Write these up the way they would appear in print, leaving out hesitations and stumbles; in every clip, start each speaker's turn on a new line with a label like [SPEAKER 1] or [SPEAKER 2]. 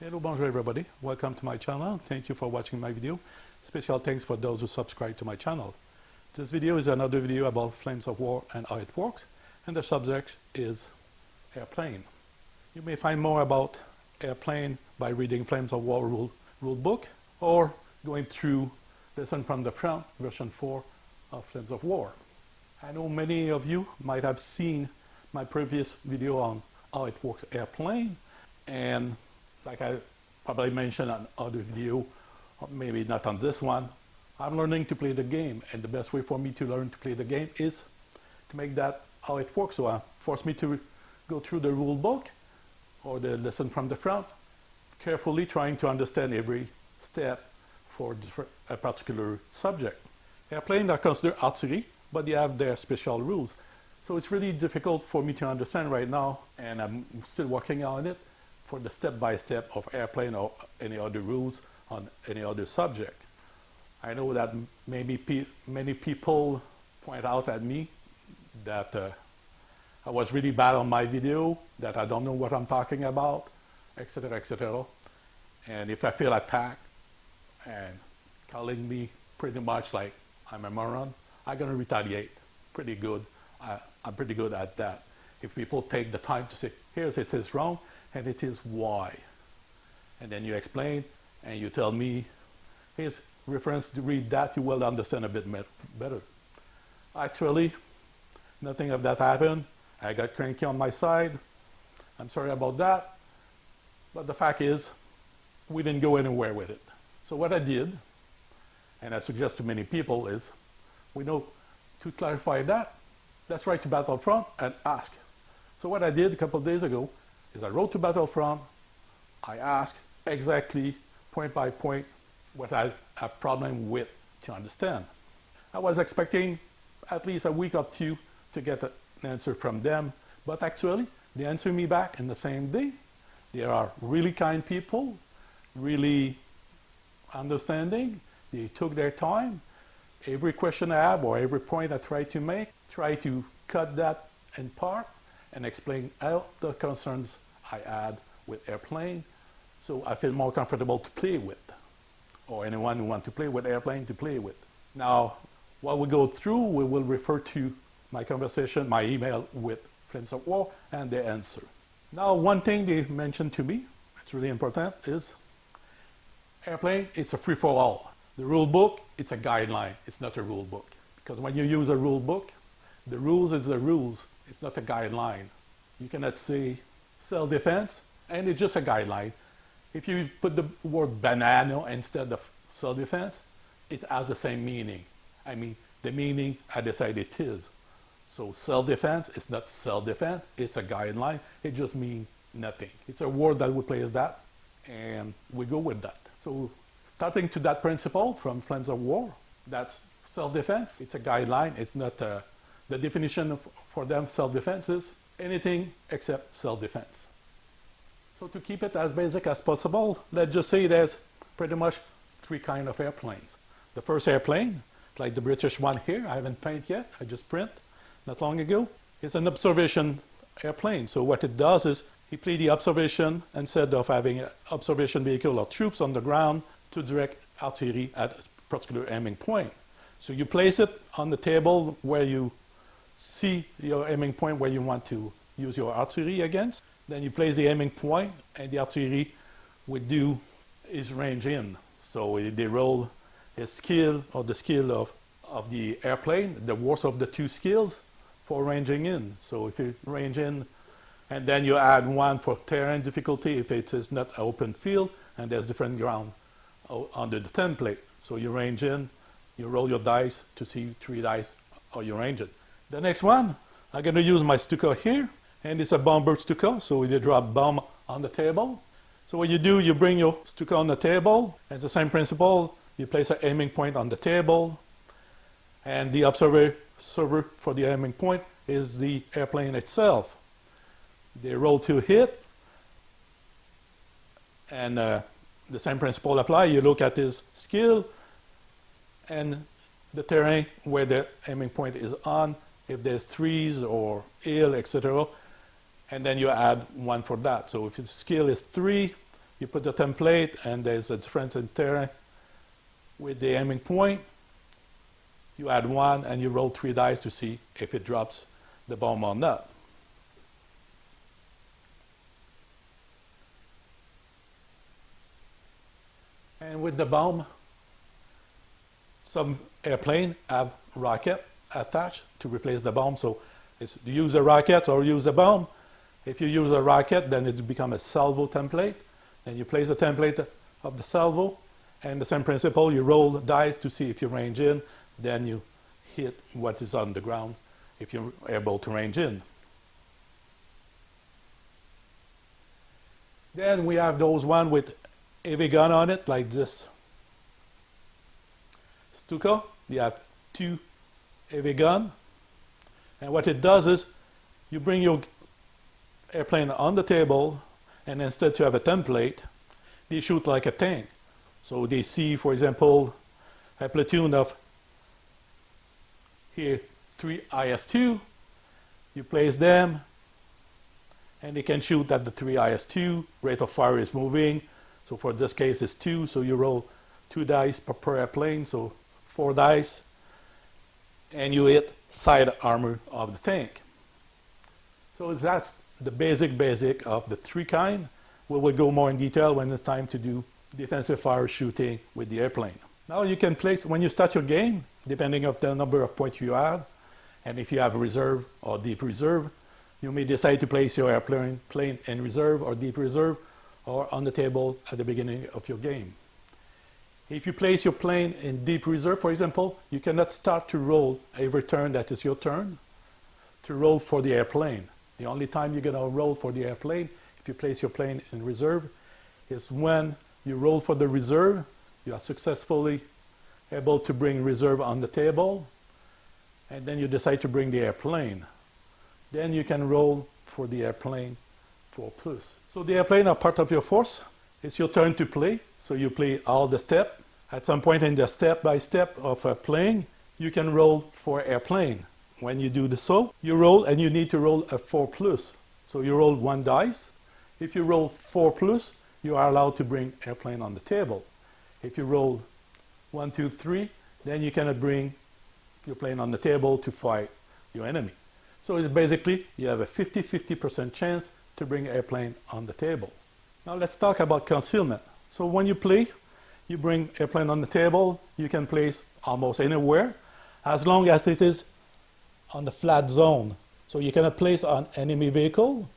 [SPEAKER 1] Hello, bonjour everybody. Welcome to my channel. Thank you for watching my video. Special thanks for those who subscribe to my channel. This video is another video about Flames of War and how it works, and the subject is airplane. You may find more about airplane by reading Flames of War rule book or going through Lesson from the Front version 4 of Flames of War. I know many of you might have seen my previous video on how it works airplane, and like I probably mentioned on other video, or maybe not on this one, I'm learning to play the game, and the best way for me to learn to play the game is to make that how it works. So force me to go through the rule book or the lesson from the front, carefully trying to understand every step for a particular subject. Airplanes are considered artillery, but they have their special rules. So it's really difficult for me to understand right now, and I'm still working on it, for the step-by-step of airplane or any other rules on any other subject. I know that maybe many people point out at me that I was really bad on my video, that I don't know what I'm talking about, etc., etc. And if I feel attacked and calling me pretty much like I'm a moron, I'm going to retaliate pretty good. I'm pretty good at that. If people take the time to say, here's it is wrong, and it is why. And then you explain, and you tell me, here's reference to read that, you will understand a bit better. Actually, nothing of that happened. I got cranky on my side. I'm sorry about that. But the fact is, we didn't go anywhere with it. So what I did, and I suggest to many people, is, we know to clarify that, let's write to Battlefront and ask. So what I did a couple of days ago is I wrote to Battlefront. I asked exactly point by point what I have problem with to understand. I was expecting at least a week or two to get an answer from them, but actually they answered me back in the same day. They are really kind people, really understanding. They took their time. Every question I have or every point I try to make, try to cut that in part and explain all the concerns I had with airplane, so I feel more comfortable to play with, or anyone who wants to play with airplane to play with. Now, while we go through, we will refer to my conversation, my email with Flames of War, and their answer. Now, one thing they mentioned to me, it's really important, is airplane, it's a free-for-all. The rule book, it's a guideline, it's not a rule book. Because when you use a rule book, the rules is the rules, it's not a guideline. You cannot say self-defense, and it's just a guideline. If you put the word banana instead of self-defense, it has the same meaning. I mean, the meaning I decide it is. So self-defense is not self-defense, it's a guideline. It just means nothing. It's a word that we play as that, and we go with that. So starting to that principle from Flames of War, that's self-defense. It's a guideline. It's not the definition for them. Self-defense is anything except self-defense. So to keep it as basic as possible, let's just say there's pretty much three kinds of airplanes. The first airplane, like the British one here, I haven't painted yet, I just print not long ago, is an observation airplane. So what it does is he plays the observation instead of having an observation vehicle or troops on the ground to direct artillery at a particular aiming point. So you place it on the table where you see your aiming point where you want to use your artillery against. Then you place the aiming point, and the artillery would do is range in. So they roll his skill or the skill of the airplane, the worst of the two skills for ranging in. So if you range in, and then you add one for terrain difficulty if it is not an open field and there's different ground under the template. So you range in, you roll your dice to see 3 dice or you range it. The next one, I'm going to use my Stuka here, and it's a bomber Stuka, so you drop bomb on the table. So what you do, you bring your Stuka on the table, and it's the same principle. You place an aiming point on the table, and the observer for the aiming point is the airplane itself. They roll to hit, and the same principle apply. You look at his skill and the terrain where the aiming point is on, if there's trees or hill, etc. And then you add 1 for that. So if his skill is 3, You put the template, and there's a difference in terrain with the aiming point. You add 1, and you roll 3 dice to see if it drops the bomb or not. And with the bomb, some airplane have rocket attached to replace the bomb. So it's use a rocket or use a bomb. If you use a rocket, then it becomes a salvo template. Then you place the template of the salvo, and the same principle, you roll dice to see if you range in, then you hit what is on the ground if you're able to range in. Then we have those one with heavy gun on it, like this Stuka. You have 2 heavy gun, and what it does is you bring your airplane on the table, and instead to have a template, they shoot like a tank. So they see, for example, a platoon of here 3 IS-2, you place them, and they can shoot at the 3 IS-2, rate of fire is moving, so for this case it's 2, so you roll 2 dice per airplane, so 4 dice, and you hit side armor of the tank. So that's the basic of the 3 kind. We will go more in detail when it's time to do defensive fire shooting with the airplane. Now you can place, when you start your game, depending on the number of points you have, and if you have reserve or deep reserve, you may decide to place your airplane in reserve or deep reserve or on the table at the beginning of your game. If you place your plane in deep reserve, for example, you cannot start to roll every turn that is your turn to roll for the airplane. The only time you're going to roll for the airplane, if you place your plane in reserve, is when you roll for the reserve, you are successfully able to bring reserve on the table, and then you decide to bring the airplane. Then you can roll for the airplane 4+. So the airplane are part of your force. It's your turn to play, so you play all the steps. At some point in the step-by-step of playing, you can roll for airplane. When you do so, you roll, and you need to roll a 4+. So you roll 1 dice. If you roll 4+, you are allowed to bring airplane on the table. If you roll 1, 2, 3, then you cannot bring your plane on the table to fight your enemy. So it's basically, you have a 50-50% chance to bring airplane on the table. Now let's talk about concealment. So when you play, you bring airplane on the table. You can place almost anywhere, as long as it is on the flat zone. So you cannot place on enemy vehicle,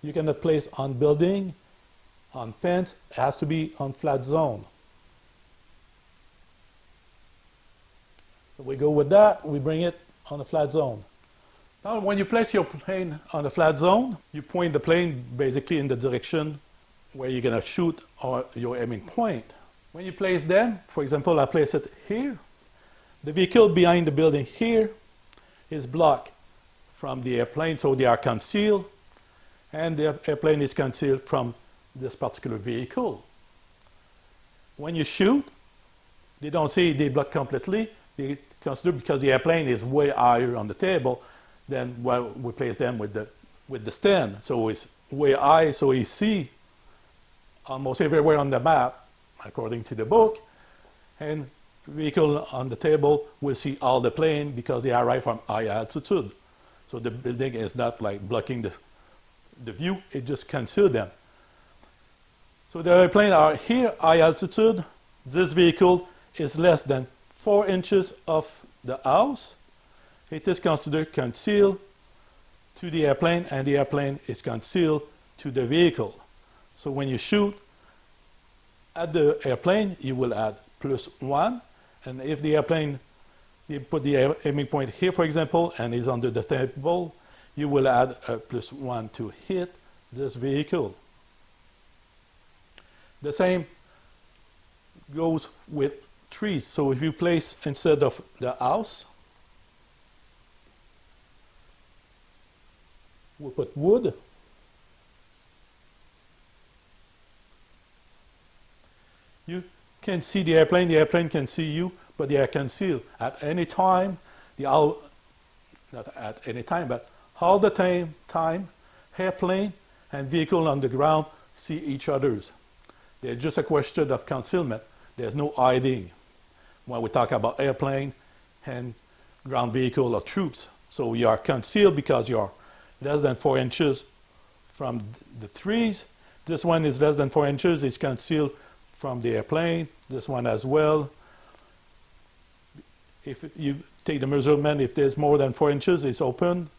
[SPEAKER 1] you cannot place on building, on fence. It has to be on flat zone. So we go with that, we bring it on the flat zone. Now when you place your plane on the flat zone, you point the plane basically in the direction where you're going to shoot or your aiming point. When you place them, for example, I place it here, the vehicle behind the building here is blocked from the airplane, so they are concealed, and the airplane is concealed from this particular vehicle. When you shoot, they don't say they block completely. They consider, because the airplane is way higher on the table, then well, we place them with the stand. So it's way high, so you see almost everywhere on the map, according to the book, and vehicle on the table will see all the plane because they arrive from high altitude. So the building is not like blocking the view, it just conceals them. So the airplane are here, high altitude. This vehicle is less than 4 inches of the house. It is considered concealed to the airplane, and the airplane is concealed to the vehicle. So when you shoot at the airplane, you will add +1. And if the airplane, you put the aiming point here, for example, and is under the table, you will add a +1 to hit this vehicle. The same goes with trees. So if you place instead of the house, we'll put wood. You can see the airplane can see you, but they are concealed. At any time, not at any time, but all the time, airplane and vehicle on the ground see each other's. There's just a question of concealment. There's no hiding when we talk about airplane and ground vehicle or troops. So you are concealed because you're less than 4 inches from the trees. This one is less than 4 inches. It's concealed from the airplane. This one as well. If you take the measurement, if there's more than 4 inches, it's open.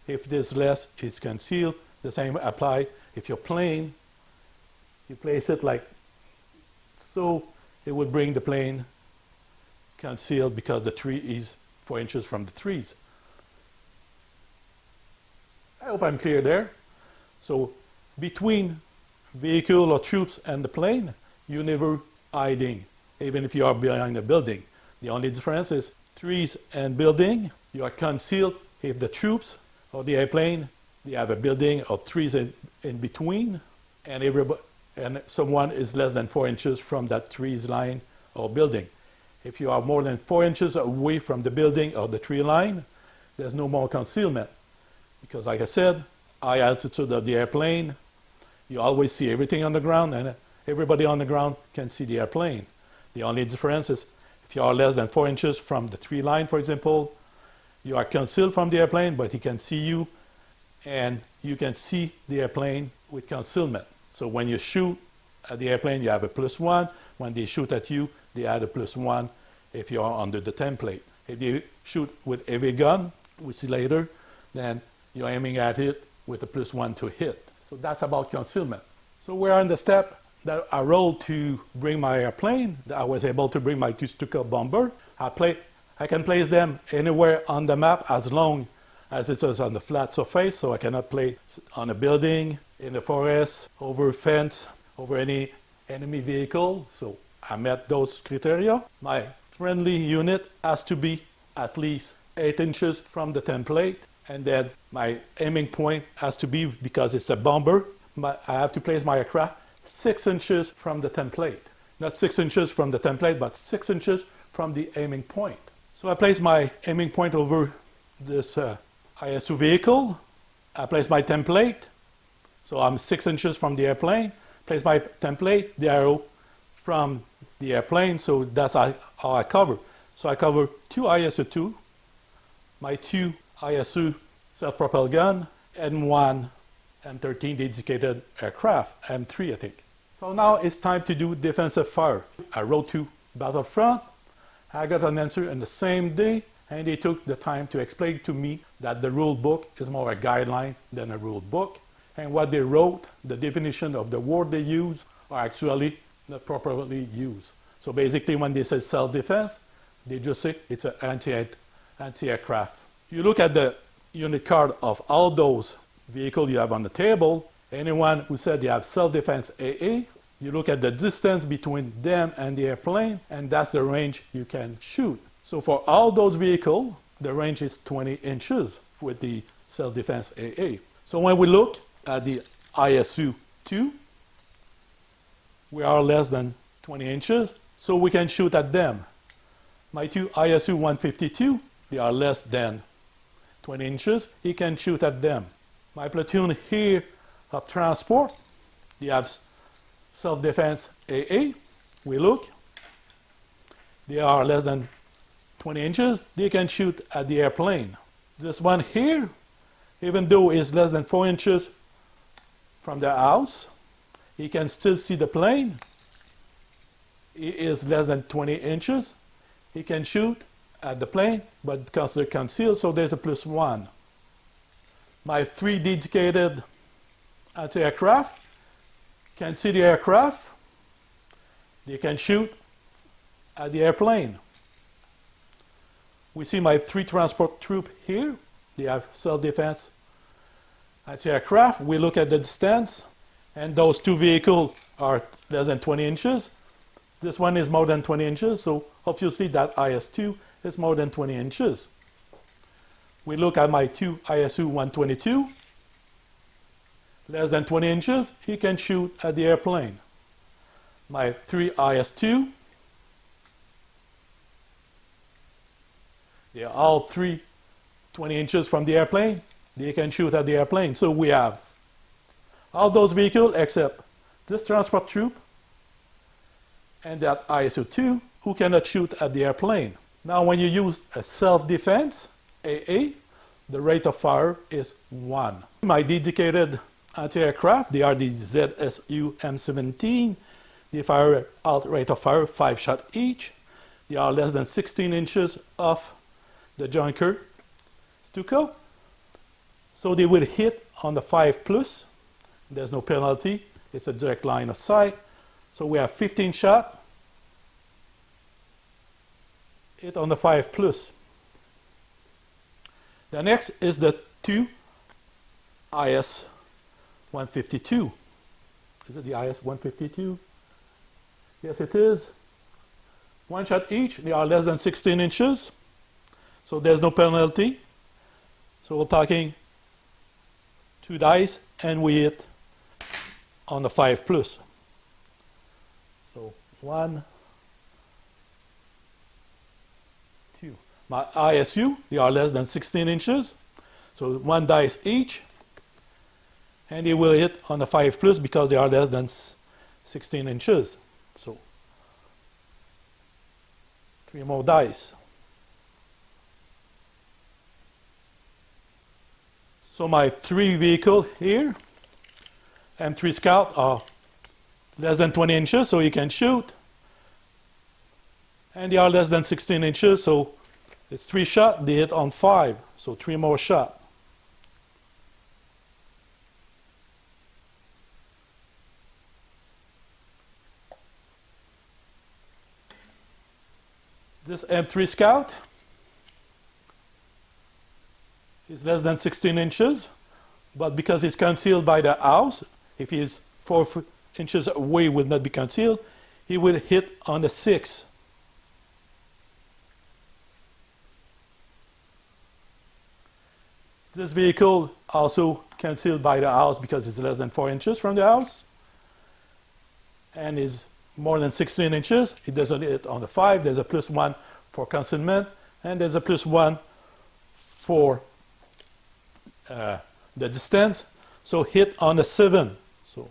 [SPEAKER 1] If there's less, it's concealed. The same apply if you're plane. You place it like so, it would bring the plane concealed because the tree is 4 inches from the trees. I hope I'm clear there. So between vehicle or troops and the plane, you never hiding, even if you are behind a building. The only difference is trees and building, you are concealed if the troops or the airplane, they have a building or trees in between, and someone is less than 4 inches from that trees line or building. If you are more than 4 inches away from the building or the tree line, there's no more concealment. Because like I said, high altitude of the airplane, you always see everything on the ground, and everybody on the ground can see the airplane. The only difference is if you are less than 4 inches from the tree line, for example, you are concealed from the airplane, but he can see you, and you can see the airplane with concealment. So when you shoot at the airplane, you have a +1. When they shoot at you, they add a +1 if you are under the template. If they shoot with a heavy gun, we see later, then you're aiming at it with a +1 to hit. So that's about concealment. So we are in the step that I rolled to bring my airplane. I was able to bring my 2 Stuka bomber. I can place them anywhere on the map as long as it is on the flat surface. So I cannot place on a building, in the forest, over a fence, over any enemy vehicle. So I met those criteria. My friendly unit has to be at least 8 inches from the template. And then my aiming point has to be, because it's a bomber, I have to place my aircraft 6 inches from the template. Not 6 inches from the template, but 6 inches from the aiming point. So I place my aiming point over this ISU vehicle. I place my template. So I'm 6 inches from the airplane. Place my template, the arrow from the airplane. So that's how I cover. So I cover 2 ISU-2, my 2 ISU self-propelled gun, and 1 M13 dedicated aircraft, M3 I think. So now it's time to do defensive fire. I wrote to Battlefront. I got an answer in the same day, and they took the time to explain to me that the rule book is more a guideline than a rule book, and what they wrote, the definition of the word they use, are actually not properly used. So basically when they say self-defense, they just say it's an anti-aircraft. You look at the unit card of all those vehicles you have on the table, anyone who said they have self-defense AA, you look at the distance between them and the airplane, and that's the range you can shoot. So for all those vehicles, the range is 20 inches with the self-defense AA. So when we look at the ISU-2, we are less than 20 inches, so we can shoot at them. My 2 ISU-152, they are less than 20 inches, he can shoot at them. My platoon here of transport, they have self-defense AA. We look, they are less than 20 inches, they can shoot at the airplane. This one here, even though it's less than 4 inches from the house, he can still see the plane. He is less than 20 inches. He can shoot at the plane, but because they're concealed, so there's a +1. My 3 dedicated anti-aircraft can see the aircraft. They can shoot at the airplane. We see my 3 transport troop here. They have self-defense anti-aircraft. We look at the distance, and those 2 vehicles are less than 20 inches. This one is more than 20 inches, so obviously that IS-2 is more than 20 inches. We look at my 2 ISU-122, less than 20 inches, he can shoot at the airplane. My 3 IS-2, they are all 20 inches from the airplane, they can shoot at the airplane. So we have all those vehicles except this transport troop and that ISO 2 who cannot shoot at the airplane. Now when you use a self-defense, AA, the rate of fire is 1. My dedicated anti-aircraft, they are the ZSU M17. They fire out rate of fire 5 shots each. They are less than 16 inches off the Junker Stuka. So they will hit on the 5 plus. There's no penalty. It's a direct line of sight. So we have 15 shots. Hit on the 5 plus. The next is the 2 IS 152. Is it the IS 152? Yes, it is. 1 shot each. They are less than 16 inches. So there's no penalty. So we're talking 2 dice and we hit on the 5 plus. So 1, 2. My ISU, they are less than 16 inches. So 1 dice each. And they will hit on the 5 plus because they are less than 16 inches. So 3 more dice. So my 3 vehicle here, M3 Scout, are less than 20 inches, so you can shoot. And they are less than 16 inches, so it's 3 shots, they hit on 5, so 3 more shots. This M3 Scout is less than 16 inches, but because it's concealed by the house, if he is 4 inches away, will not be concealed, he will hit on the 6. This vehicle also concealed by the house because it's less than 4 inches from the house and is more than 16 inches. It doesn't hit on the 5. There's a +1 for concealment and there's a +1 for the distance. So hit on the 7. So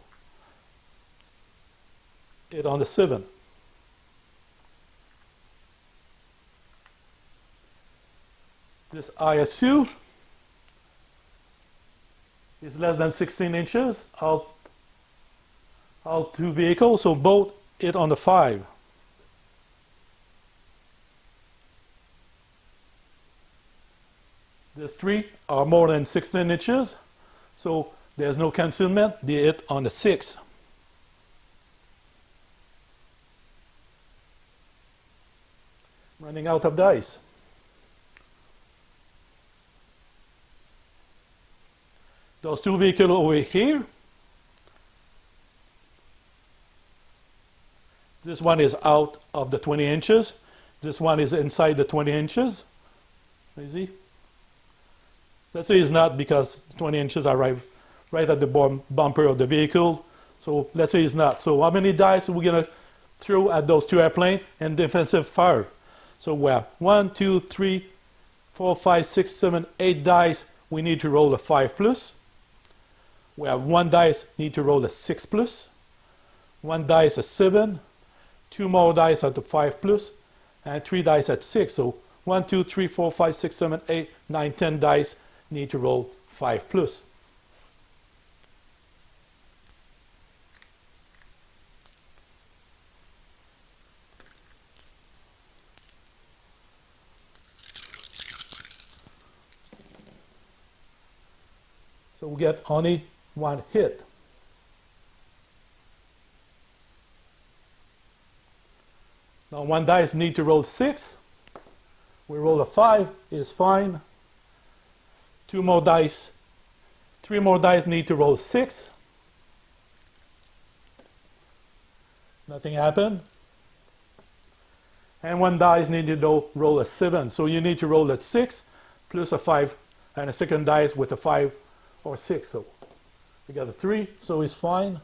[SPEAKER 1] hit on the 7. This ISU is less than 16 inches, all 2 vehicles, so both hit on the 5. These 3 are more than 16 inches, so there's no concealment, they hit on the 6. Running out of dice. Those 2 vehicles over here. This one is out of the 20 inches. This one is inside the 20 inches. You see? Let's say it's not because 20 inches are right at the bumper of the vehicle. So let's say it's not. So how many dice are we going to throw at those 2 airplanes and defensive fire? So we have 1, 2, 3, 4, 5, 6, 7, 8 dice. We need to roll a 5 plus. We have 1 dice, need to roll a 6 plus. 1 dice a 7. 2 more dice at the 5 plus. And 3 dice at 6. So 1, 2, 3, 4, 5, 6, 7, 8, 9, 10 dice need to roll 5 plus. So we get only 1 hit. Now 1 dice need to roll 6. We roll a 5, is fine. 2 more dice, 3 more dice need to roll 6. Nothing happened. And 1 dice need to roll a 7. So you need to roll a 6 plus a 5 and a second dice with a 5 or 6. So we got a 3, so it's fine.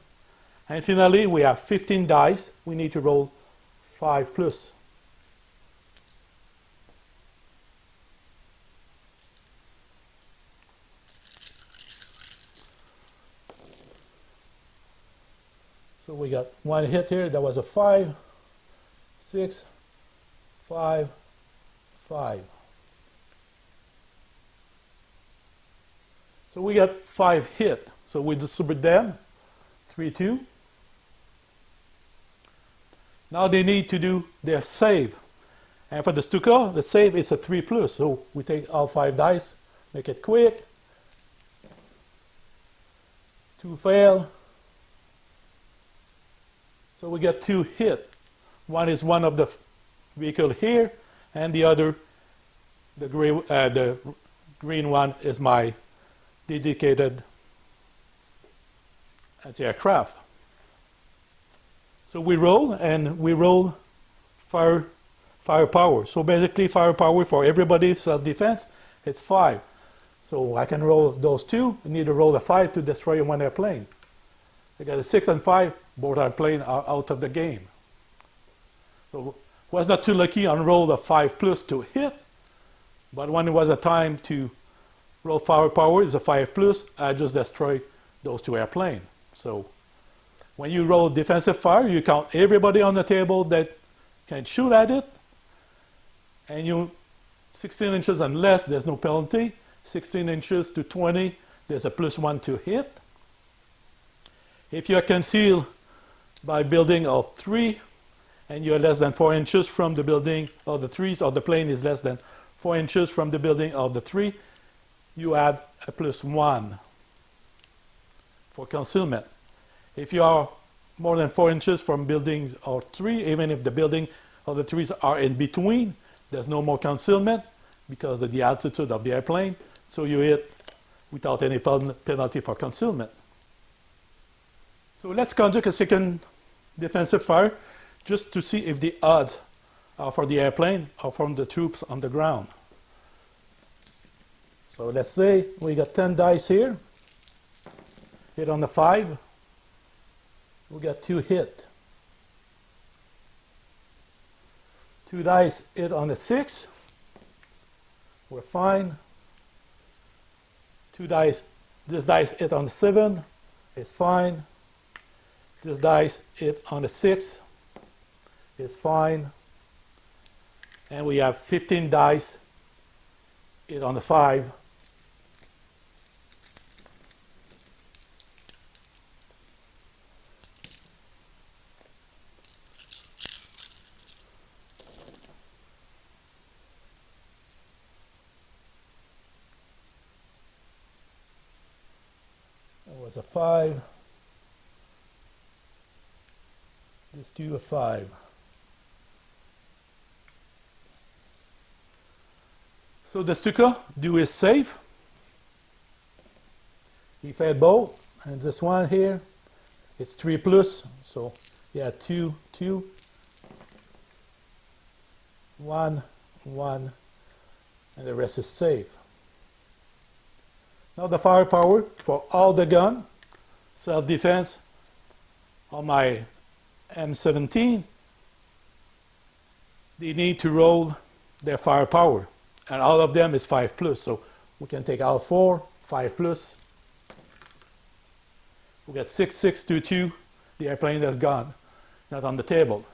[SPEAKER 1] And finally we have 15 dice. We need to roll 5 plus. So we got 1 hit here, that was a 5. 6, 5, 5. So we got 5 hit. So we distribute them, 3, 2. Now they need to do their save. And for the Stuka, the save is a 3 plus. So we take all 5 dice, make it quick. 2 fail. So we get 2 hit. One is one of the vehicle here, and the other, the green one, is my dedicated anti-aircraft. So we roll, and we roll firepower. So basically firepower for everybody, self-defense, it's 5. So I can roll those 2. I need to roll a 5 to destroy one airplane. I got a 6 and 5, both airplanes are out of the game. So was not too lucky on roll a 5 plus to hit, but when it was a time to roll firepower is a 5 plus, I just destroyed those 2 airplanes. So when you roll defensive fire, you count everybody on the table that can shoot at it, and you 16 inches and less, there's no penalty. 16 inches to 20, there's a +1 to hit. If you are concealed by building of 3, and you're less than 4 inches from the building of the 3s, or the plane is less than 4 inches from the building of the 3, you add a +1 for concealment. If you are more than 4 inches from buildings of 3, even if the building of the 3s are in between, there's no more concealment because of the altitude of the airplane, so you hit without any penalty for concealment. So let's conduct a second defensive fire just to see if the odds are for the airplane or from the troops on the ground. So let's say we got 10 dice here. Hit on the 5. We got 2 hit. 2 dice hit on the 6. We're fine. 2 dice, this dice hit on the 7. It's fine. This dice hit on the 6. It's fine. And we have 15 dice hit on the 5. That was a 5. Let's do a 5. So the Stuka do is safe. He fed both, and this one here, it's 3 plus. So yeah, 2, 2, 1, 1, and the rest is safe. Now the firepower for all the gun, self-defense on my M17, they need to roll their firepower, and all of them is 5 plus. So we can take all 4, 5 plus. We got 6, 6, 2, 2. The airplane is gone, not on the table.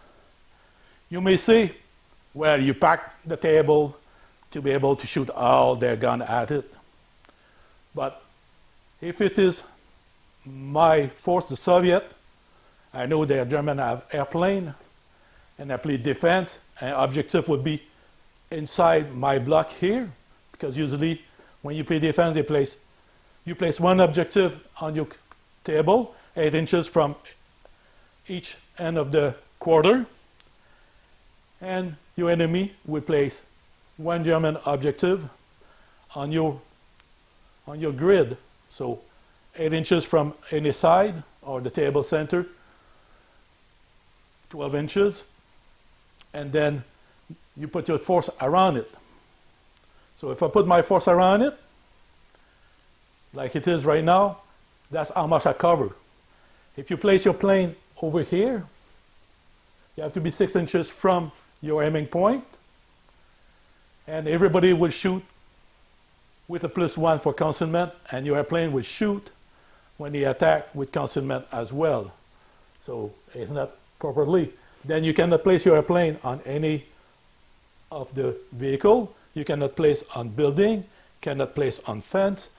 [SPEAKER 1] You may say, well, you pack the table to be able to shoot all their gun at it. But if it is my force, the Soviet, I know the German have airplane, and I play defense, and objective would be inside my block here, because usually when you play defense, you place one objective on your table, 8 inches from each end of the quarter, and your enemy will place one German objective on your grid, so 8 inches from any side or the table center, 12 inches, and then you put your force around it. So if I put my force around it, like it is right now, that's how much I cover. If you place your plane over here, you have to be 6 inches from your aiming point, and everybody will shoot with a +1 for concealment, and your airplane will shoot when they attack with concealment as well. So it's not properly. then you cannot place your airplane on any of the vehicle. You cannot place on building, cannot place on fence.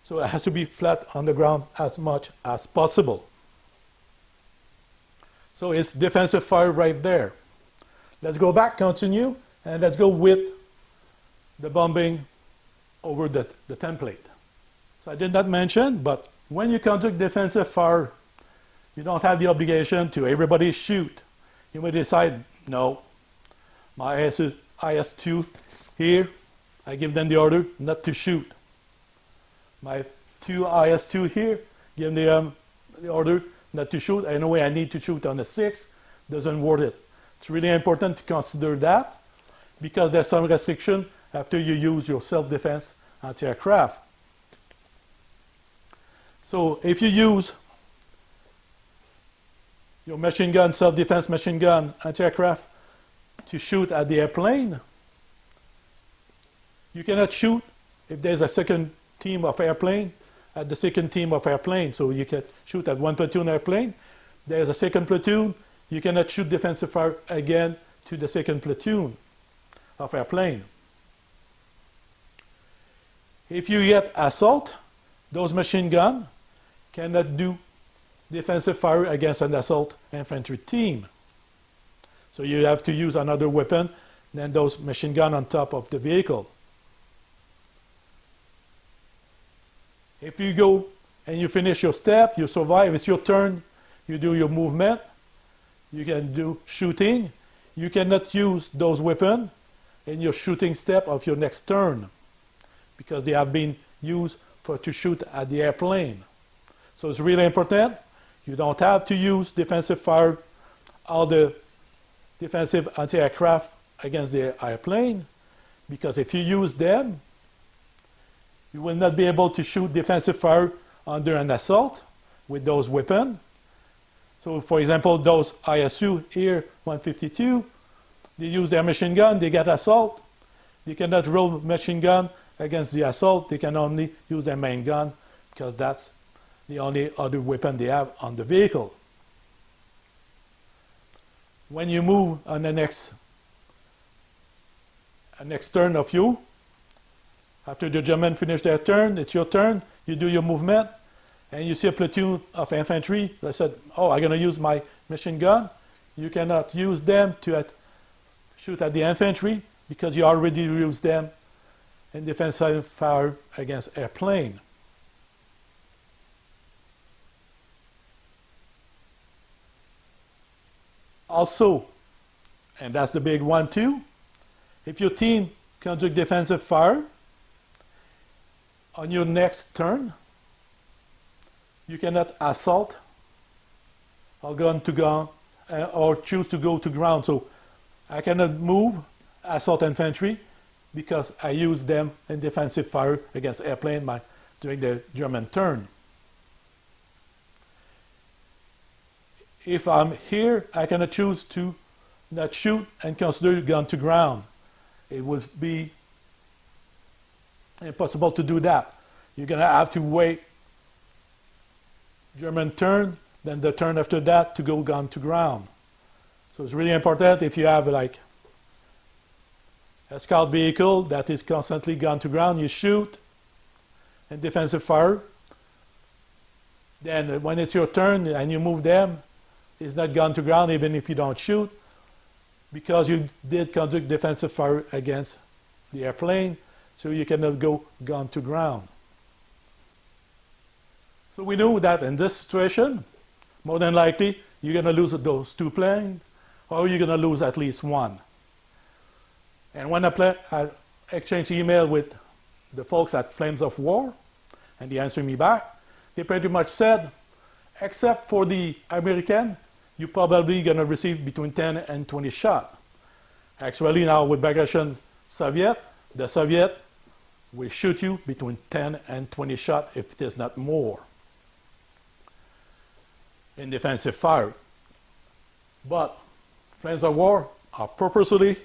[SPEAKER 1] So it has to be flat on the ground as much as possible. So it's defensive fire right there. Let's go back, continue, and let's go with the bombing over the template. So I did not mention, but when you conduct defensive fire, you don't have the obligation to everybody shoot. You may decide, no, my IS-2 here, I give them the order not to shoot. My two IS-2 here, give them the order not to shoot. Anyway, I need to shoot on the 6, doesn't worth it. It's really important to consider that because there's some restriction after you use your self-defense anti-aircraft. So if you use your machine gun, self-defense machine gun anti-aircraft to shoot at the airplane, you cannot shoot if there's a second team of airplane at the second team of airplane. So you can shoot at one platoon airplane. There's a second platoon. You cannot shoot defensive fire again to the second platoon of airplane. If you get assault, those machine guns cannot do defensive fire against an assault infantry team. So you have to use another weapon than those machine guns on top of the vehicle. If you go and you finish your step, you survive, it's your turn, you do your movement, you can do shooting. You cannot use those weapons in your shooting step of your next turn because they have been used to shoot at the airplane. So it's really important. You don't have to use defensive fire or the defensive anti-aircraft against the airplane because if you use them, you will not be able to shoot defensive fire under an assault with those weapons. So for example, those ISU here, 152, they use their machine gun, they get assault. They cannot roll machine gun against the assault. They can only use their main gun because that's the only other weapon they have on the vehicle. When you move on the next turn of you, after the German finish their turn, it's your turn, you do your movement, and you see a platoon of infantry. They said, oh, I'm going to use my machine gun. You cannot use them to shoot at the infantry because you already used them in defensive fire against airplane. Also, and that's the big one too, if your team conduct defensive fire, on your next turn, you cannot assault or gun to gun or choose to go to ground. So I cannot move assault infantry because I use them in defensive fire against airplane during the German turn. If I'm here, I cannot choose to not shoot and consider gun to ground. It would be impossible to do that. You're going to have to wait German turn, then the turn after that to go gun to ground. So it's really important if you have like a scout vehicle that is constantly gun to ground, you shoot and defensive fire. Then when it's your turn and you move them, it's not gun to ground even if you don't shoot because you did conduct defensive fire against the airplane. So you cannot go gun to ground. So we know that in this situation, more than likely, you're going to lose those two planes, or you're going to lose at least one. And when I exchanged email with the folks at Flames of War, and they answered me back, they pretty much said, except for the American, you're probably going to receive between 10 and 20 shots. Actually, now with Bagration Soviet, the Soviet will shoot you between 10 and 20 shots if it is not more in defensive fire. But Flames of War are purposely,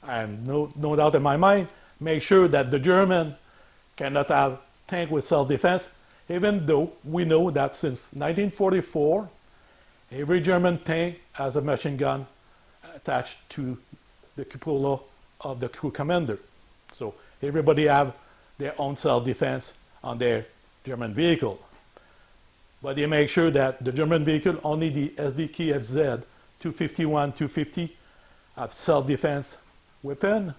[SPEAKER 1] and no doubt in my mind, make sure that the German cannot have tank with self-defense, even though we know that since 1944 Every German tank has a machine gun attached to the cupola of the crew commander. So everybody have their own self-defense on their German vehicle. But they make sure that the German vehicle, only the SDKFZ 251, 250 have self-defense weapon.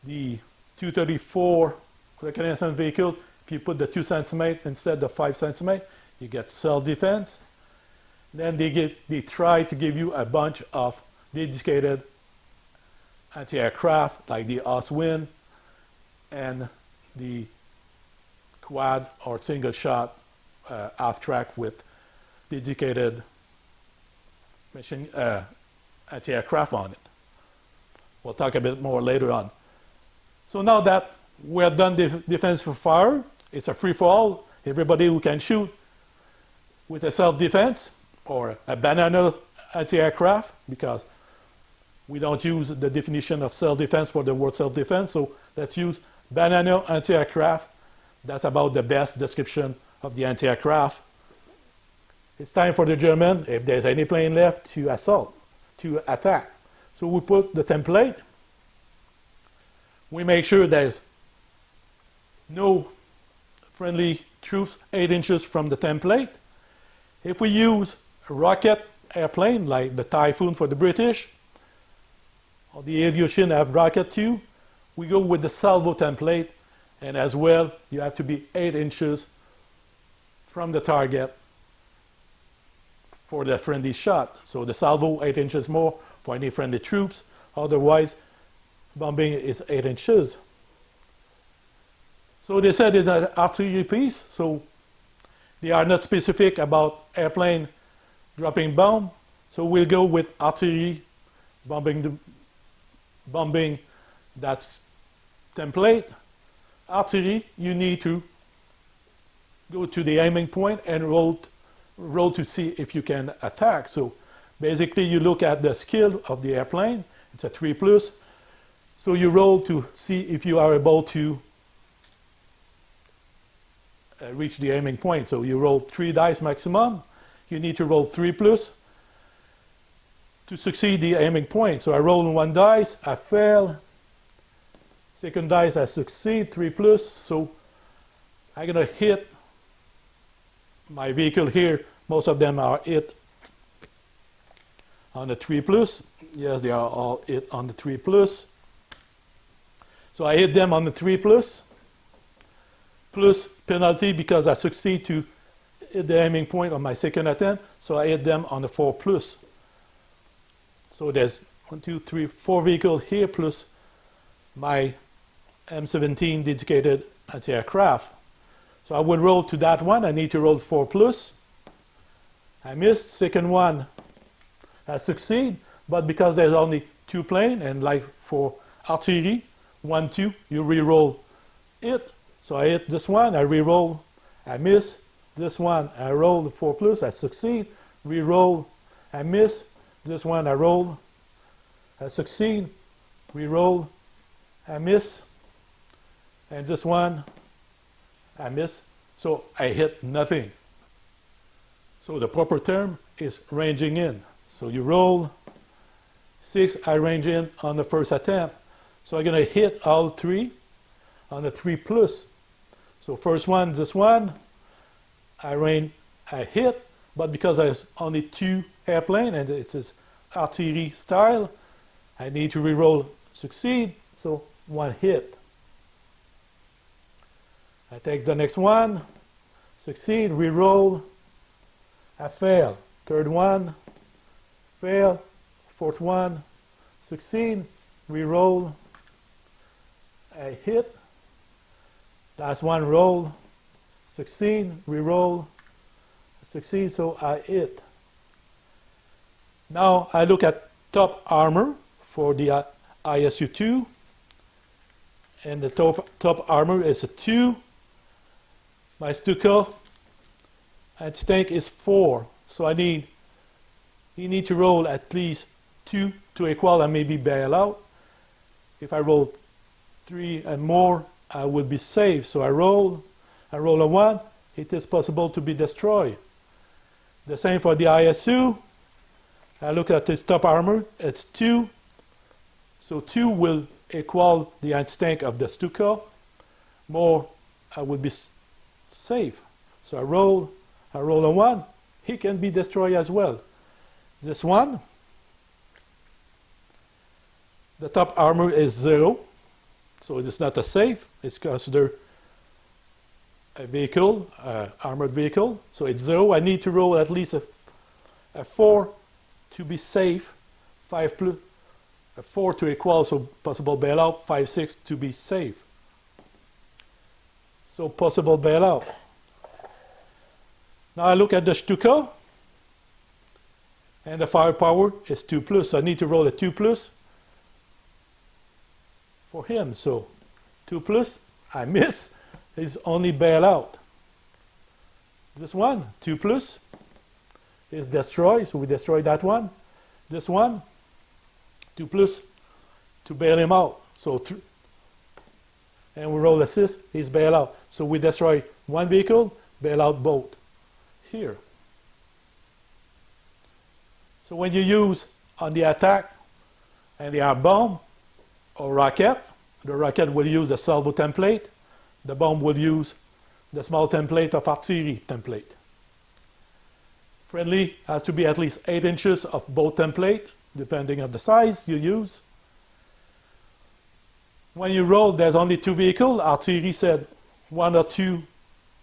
[SPEAKER 1] The 234 reconnaissance vehicle, if you put the 2 centimeter instead of 5 centimeter, you get self-defense. Then they try to give you a bunch of dedicated anti-aircraft like the Oswin and the quad or single shot half-track with dedicated machine anti-aircraft on it. We'll talk a bit more later on. So now that we're done defense for fire, it's a free-for-all. Everybody who can shoot with a self-defense or a banana anti-aircraft, because we don't use the definition of self-defense for the word self-defense, so let's use banana anti-aircraft. That's about the best description of the anti-aircraft. It's time for the German, if there's any plane left, to assault, to attack. So we put the template. We make sure there's no friendly troops 8 inches from the template. If we use a rocket airplane like the Typhoon for the British, or the Ilyushin have rocket too, we go with the salvo template, and as well you have to be 8 inches from the target for the friendly shot. So the salvo 8 inches more for any friendly troops, otherwise bombing is 8 inches. So they said it's an artillery piece, so they are not specific about airplane dropping bomb, so we'll go with artillery bombing that template. Artillery, you need to go to the aiming point and roll to see if you can attack. So basically you look at the skill of the airplane. It's a 3+. So you roll to see if you are able to reach the aiming point. So you roll 3 dice maximum. You need to roll 3+ to succeed the aiming point. So I roll 1 dice, I fail. Second dice, I succeed, 3+. So I'm gonna hit my vehicle here. Most of them are hit on the 3+. Yes, they are all hit on the 3+. So I hit them on the 3+, plus penalty because I succeed to hit the aiming point on my second attempt. So I hit them on the 4+. So there's 1, 2, 3, 4 vehicles here plus my M17 dedicated anti-aircraft. So I would roll to that one. I need to roll 4+. I missed. Second one, I succeed. But because there's only 2 planes, and like for artillery, 1, 2, you re-roll it. So I hit this one, I re-roll, I miss. This one, I roll the 4+, I succeed. Re-roll, I miss. This one, I roll, I succeed. Re-roll, I miss. And this one, I miss. So I hit nothing. So the proper term is ranging in. So you roll 6, I range in on the first attempt. So I'm going to hit all 3 on the 3+. So first one, this one, I hit, but because there's only 2 airplanes and it's artillery style, I need to re-roll succeed. So 1 hit. I take the next one, succeed, re-roll, I fail. Third one, fail. Fourth one, succeed, re-roll, I hit. Last one, roll, succeed, re-roll, succeed, so I hit. Now I look at top armor for the ISU-2, and the top armor is a 2. My Stuka anti-tank is 4, so you need to roll at least 2 to equal and maybe bail out. If I roll 3 and more, I will be safe. So I roll a 1, it is possible to be destroyed. The same for the ISU. I look at this top armor, it's 2. So 2 will equal the anti-tank of the Stuka. More, I would be safe. So I roll a 1. He can be destroyed as well. This one, the top armor is 0. So it is not a safe. It's considered a vehicle, armored vehicle. So it's 0. I need to roll at least a 4 to be safe. 5 plus a 4 to equal, so possible bailout. 5, 6 to be safe. So possible bailout. Now I look at the Stuka, and the firepower is 2 plus. So I need to roll a 2 plus for him. So 2 plus, I miss. Is only bailout. This one, 2 plus, is destroy. So we destroy that one. This one, 2 plus to bail him out. So and we roll assist, he's bail out. So we destroy one vehicle, bail out both. Here. So when you use on the attack and the bomb or rocket, the rocket will use the salvo template. The bomb will use the small template of artillery template. Friendly has to be at least 8 inches of both template, depending on the size you use. When you roll, there's only 2 vehicles. Artillery said 1 or 2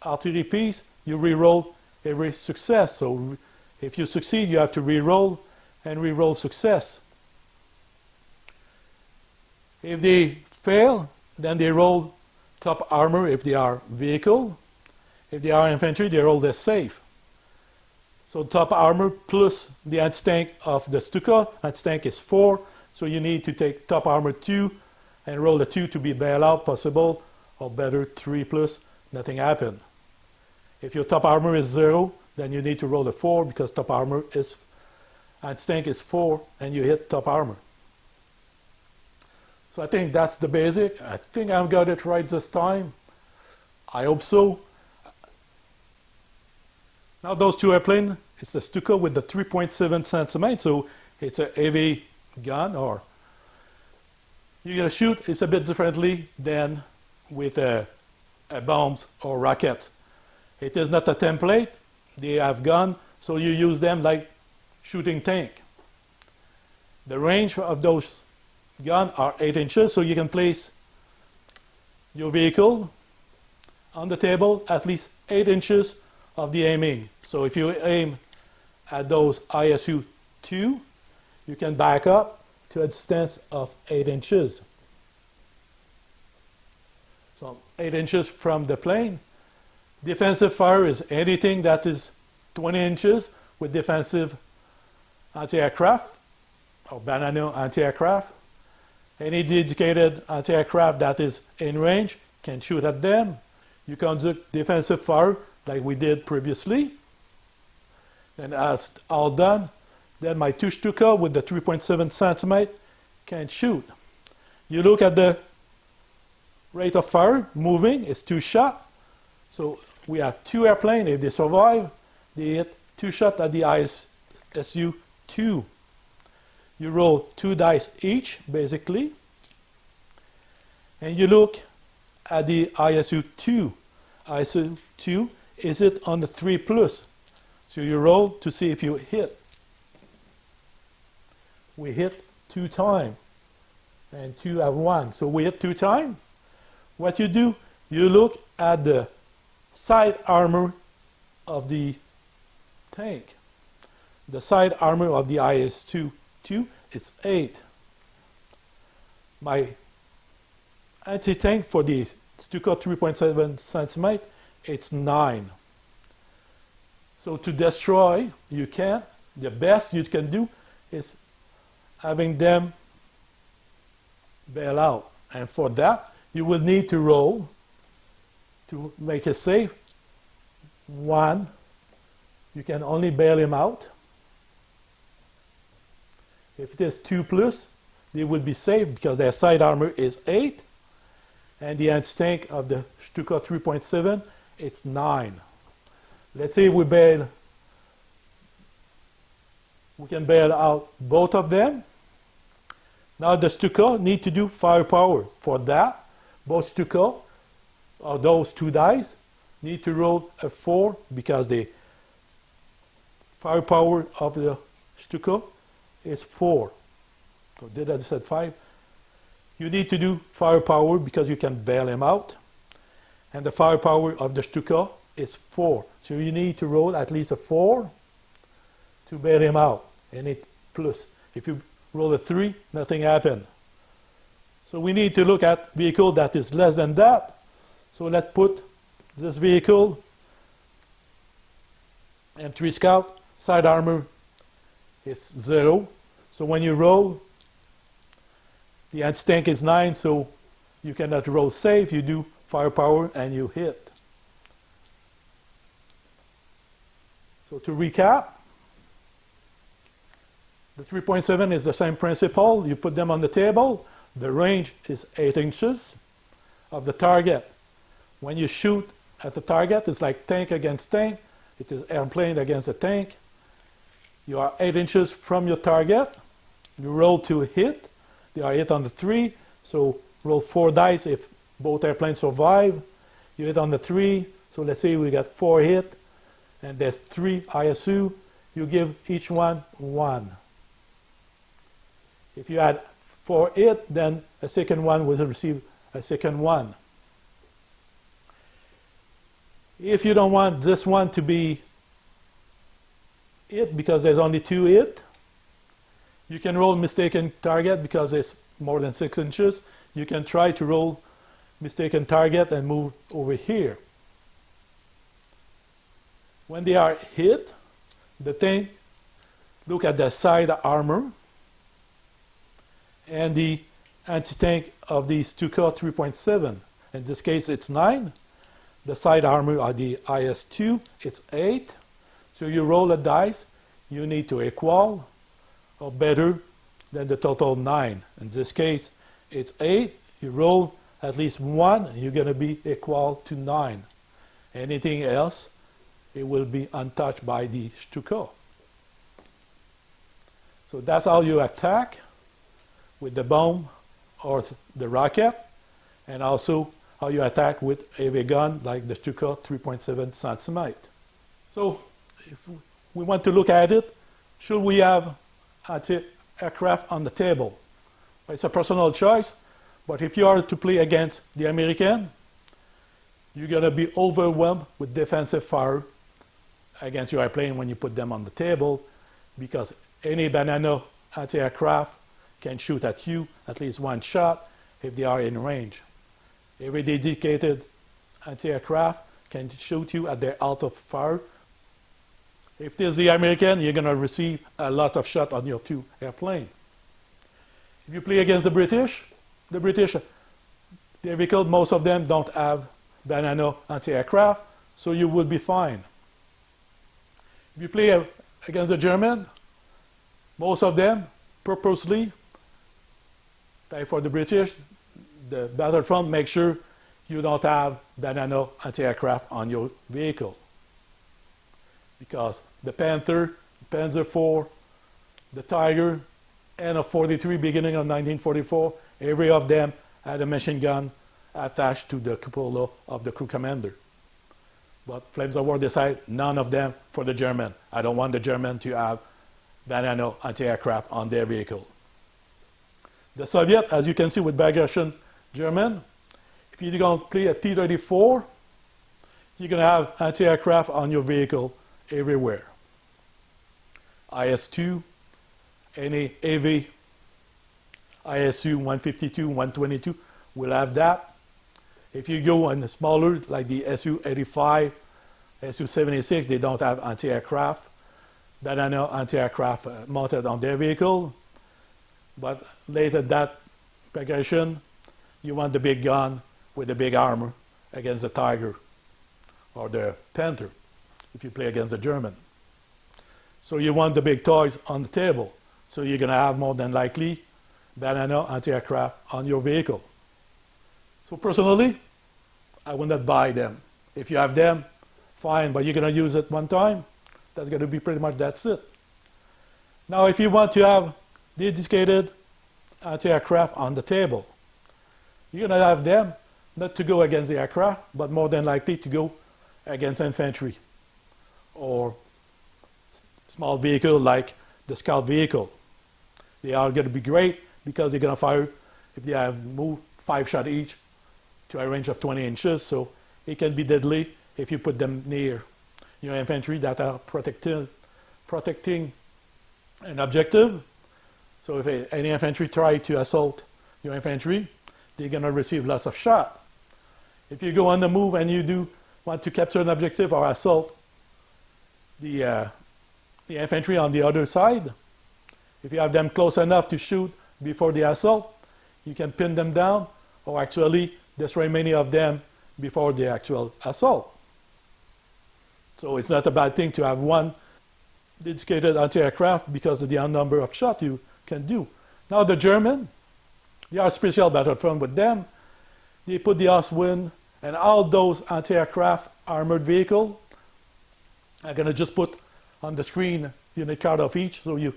[SPEAKER 1] artillery piece. You re-roll every success. So if you succeed, you have to re-roll and re-roll success. If they fail, then they roll top armor if they are vehicle. If they are infantry, they roll the safe. So top armor plus the anti-tank of the Stuka. Anti-tank is 4, so you need to take top armor 2 and roll a 2 to be bailout possible, or better 3 plus, nothing happened. If your top armor is 0, then you need to roll a 4 because top armor is, anti-tank is 4 and you hit top armor. So I think that's the basic. I think I've got it right this time. I hope so. Now those 2 airplanes, it's the Stuka with the 3.7 centimeters, so it's a heavy gun, or you're gonna shoot it's a bit differently than with bombs or rockets. It is not a template. They have gun, so you use them like shooting tank. The range of those guns are 8 inches, so you can place your vehicle on the table at least 8 inches of the aiming. So if you aim at those ISU 2, you can back up to a distance of 8 inches. So 8 inches from the plane. Defensive fire is anything that is 20 inches with defensive anti-aircraft or banana anti-aircraft. Any dedicated anti-aircraft that is in range can shoot at them. You conduct defensive fire like we did previously. And as all done, then my 2 Stuka with the 3.7 centimeter can shoot. You look at the rate of fire moving, it's 2 shots. So we have 2 airplanes. If they survive, they hit 2 shots at the ISU 2. You roll 2 dice each, basically. And you look at the ISU 2. ISU 2, is it on the 3 plus? So you roll to see if you hit. We hit 2 times. And 2 have 1. So we hit 2 times. What you do, you look at the side armor of the tank. The side armor of the IS-2, it's 8. My anti-tank for the Stuka 3.7 centimeter, it's 9. So to destroy, you can. The best you can do is having them bail out. And for that, you will need to roll to make it safe. 1, you can only bail him out. If it is 2 plus, they will be safe because their side armor is 8. And the anti-tank of the Stuka 3.7, it's 9. Let's say we bail
[SPEAKER 2] We can bail out both of them. Now the Stuka need to do firepower. For that, both Stuka, or those two dice, need to roll a 4 because the firepower of the Stuka is 4. So did I said 5? You need to do firepower because you can bail him out. And the firepower of the Stuka is 4. So you need to roll at least a 4 to bail him out. And it plus. If you roll a 3, nothing happened. So we need to look at vehicle that is less than that. So let's put this vehicle, M3 Scout, side armor is 0. So when you roll, the anti-tank is 9, so you cannot roll safe. You do firepower and you hit. So to recap, the 3.7 is the same principle. You put them on the table. The range is 8 inches of the target. When you shoot at the target, it's like tank against tank. It is airplane against a tank. You are 8 inches from your target. You roll to hit. They are hit on the 3. So roll 4 dice if both airplanes survive. You hit on the 3. So let's say we got 4 hit. And there's 3 ISU. You give each one 1. If you add 4 hit, then a second one will receive a second 1. If you don't want this one to be hit because there's only 2 hit, you can roll mistaken target because it's more than 6 inches. You can try to roll mistaken target and move over here. When they are hit, the tank look at the side armor and the anti-tank of the Stuka 3.7. In this case, it's 9. The side armor of the IS-2, it's 8. So you roll a dice, you need to equal or better than the total 9. In this case, it's 8. You roll at least 1, you're going to be equal to 9. Anything else, it will be untouched by the Stuka. So that's how you attack with the bomb or the rocket, and also how you attack with a heavy gun like the Stuka 3.7 centimeter. So if we want to look at it, should we have anti-aircraft on the table? It's a personal choice, but if you are to play against the American, you're going to be overwhelmed with defensive fire against your airplane when you put them on the table, because any banana anti-aircraft can shoot at you at least 1 shot if they are in range. Every dedicated anti-aircraft can shoot you at their out of fire. If there's the American, you're going to receive a lot of shots on your 2 airplanes. If you play against the British, their vehicle, most of them don't have banana anti-aircraft, so you will be fine. If you play against the German, most of them purposely, like for the British, the battlefront, make sure you don't have banana anti-aircraft on your vehicle. Because the Panther, Panzer IV, the Tiger, end of 43, beginning of 1944, every of them had a machine gun attached to the cupola of the crew commander. But Flames of War decided none of them for the German. I don't want the German to have banana anti-aircraft on their vehicle. The Soviet, as you can see with Bagration German, if you're going to play a T-34, you're going to have anti-aircraft on your vehicle everywhere. IS-2, any heavy ISU 152, 122 will have that. If you go on the smaller, like the Su-85, Su-76, they don't have anti-aircraft. Banana anti-aircraft mounted on their vehicle. But later that progression, you want the big gun with the big armor against the Tiger or the Panther if you play against the German. So you want the big toys on the table. So you're going to have more than likely banana anti-aircraft on your vehicle. So personally, I would not buy them. If you have them, fine, but you're going to use it one time. That's going to be pretty much that's it. Now, if you want to have dedicated anti-aircraft on the table, you're going to have them not to go against the aircraft, but more than likely to go against infantry or small vehicle like the scout vehicle. They are going to be great because they're going to fire, if they have moved 5 shots each to a range of 20 inches, so it can be deadly if you put them near your infantry that are protecting an objective. So if any infantry try to assault your infantry, they're going to receive lots of shot. If you go on the move and you do want to capture an objective or assault the infantry on the other side, if you have them close enough to shoot before the assault, you can pin them down or actually destroy many of them before the actual assault. So it's not a bad thing to have one dedicated anti-aircraft because of the number of shots you can do. Now the German, they are special battlefront with them. They put the Ostwind and all those anti-aircraft armored vehicles. I'm going to just put on the screen unit card of each so you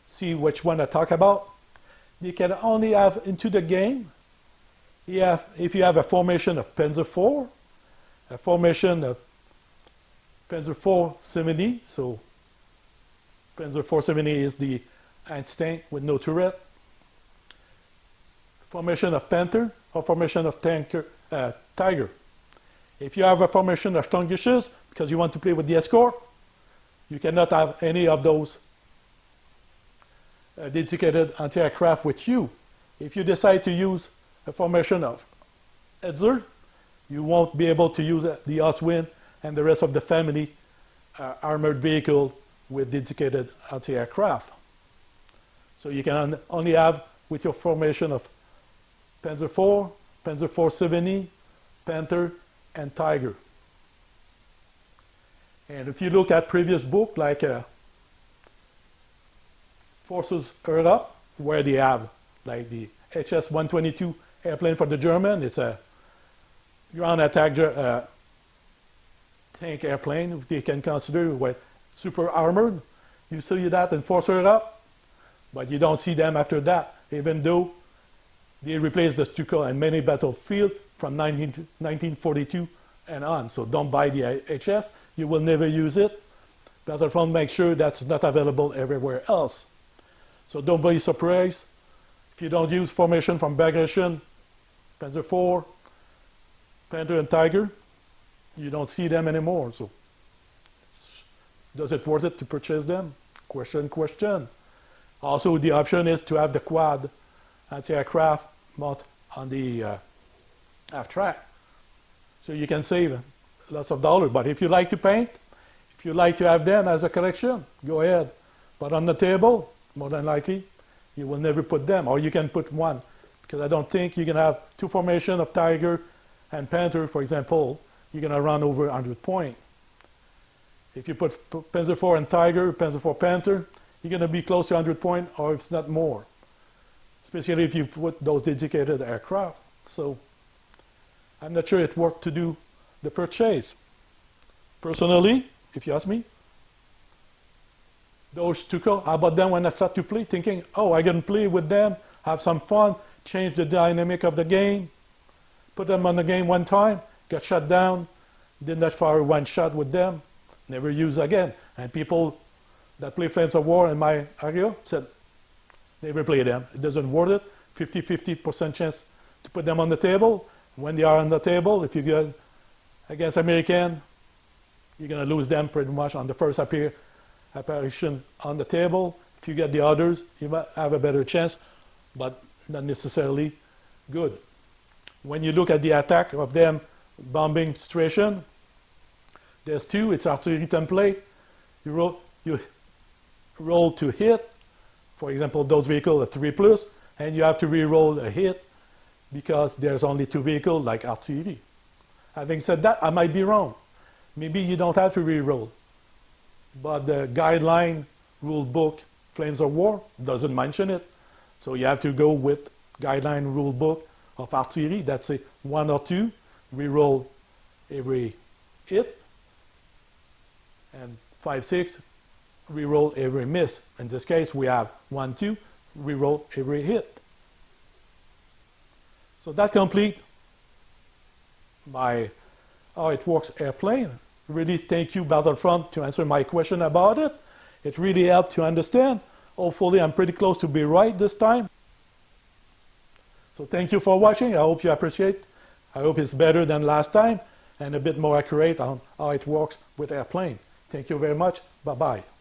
[SPEAKER 2] see which one I talk about. You can only have into the game, if you have a formation of Panzer IV, a formation of Panzer IV 70, so Panzer IV 70 is the anti-tank with no turret, formation of Panther, or formation of Tiger. If you have a formation of Sturmgeschütz, because you want to play with the escort, you cannot have any of those dedicated anti-aircraft with you. If you decide to use a formation of Hetzer, you won't be able to use the Ostwind and the rest of the family armored vehicle with dedicated anti-aircraft. So you can only have with your formation of Panzer IV, Panzer IV 70, Panther, and Tiger. And if you look at previous book like Forces Europe, where they have like the HS-122 airplane for the German, it's a ground attack tank airplane they can consider with super armored. You see that in Forces Europe, but you don't see them after that, even though they replaced the Stuka in many battlefields from 1942 and on. So don't buy the HS, you will never use it. Battlefront makes sure that's not available everywhere else. So don't be surprised if you don't use formation from Bagration, Panzer IV, Panther and Tiger, you don't see them anymore. So does it worth it to purchase them? Question. Also the option is to have the quad anti-aircraft mount on the aft track. So you can save lots of dollars. But if you like to paint, if you like to have them as a collection, go ahead. But on the table, more than likely, you will never put them. Or you can put one. Because I don't think you can have two formations of Tiger and Panther, for example, you're going to run over 100 points. If you put Panzer IV and Tiger, Panzer IV Panther, you're going to be close to 100 points, or if it's not more. Especially if you put those dedicated aircraft. So I'm not sure it worked to do the purchase. Personally, if you ask me, those two, I bought them when I started to play, thinking, oh, I can play with them, have some fun, change the dynamic of the game, put them on the game one time, got shut down, did not fire one shot with them, never use again. And people that play Flames of War in my area said, never play them. It doesn't worth it. 50% chance to put them on the table. When they are on the table, if you go against American, you're going to lose them pretty much on the first apparition on the table. If you get the others, you might have a better chance, but not necessarily good. When you look at the attack of them bombing situation, there's two. It's artillery template. You roll to hit. For example, those vehicles are 3+, and you have to re-roll a hit because there's only two vehicles like artillery. Having said that, I might be wrong. Maybe you don't have to re-roll. But the guideline rule book, Flames of War, doesn't mention it. So you have to go with guideline rule book of artillery. That's a 1 or 2, re-roll every hit. And 5, 6, reroll every miss. In this case, we have 1, 2, reroll every hit. So that completes my how it works airplane. Really thank you, Battlefront, to answer my question about it. It really helped to understand. Hopefully I'm pretty close to be right this time. So thank you for watching. I hope you appreciate. I hope it's better than last time and a bit more accurate on how it works with airplane. Thank you very much. Bye-bye.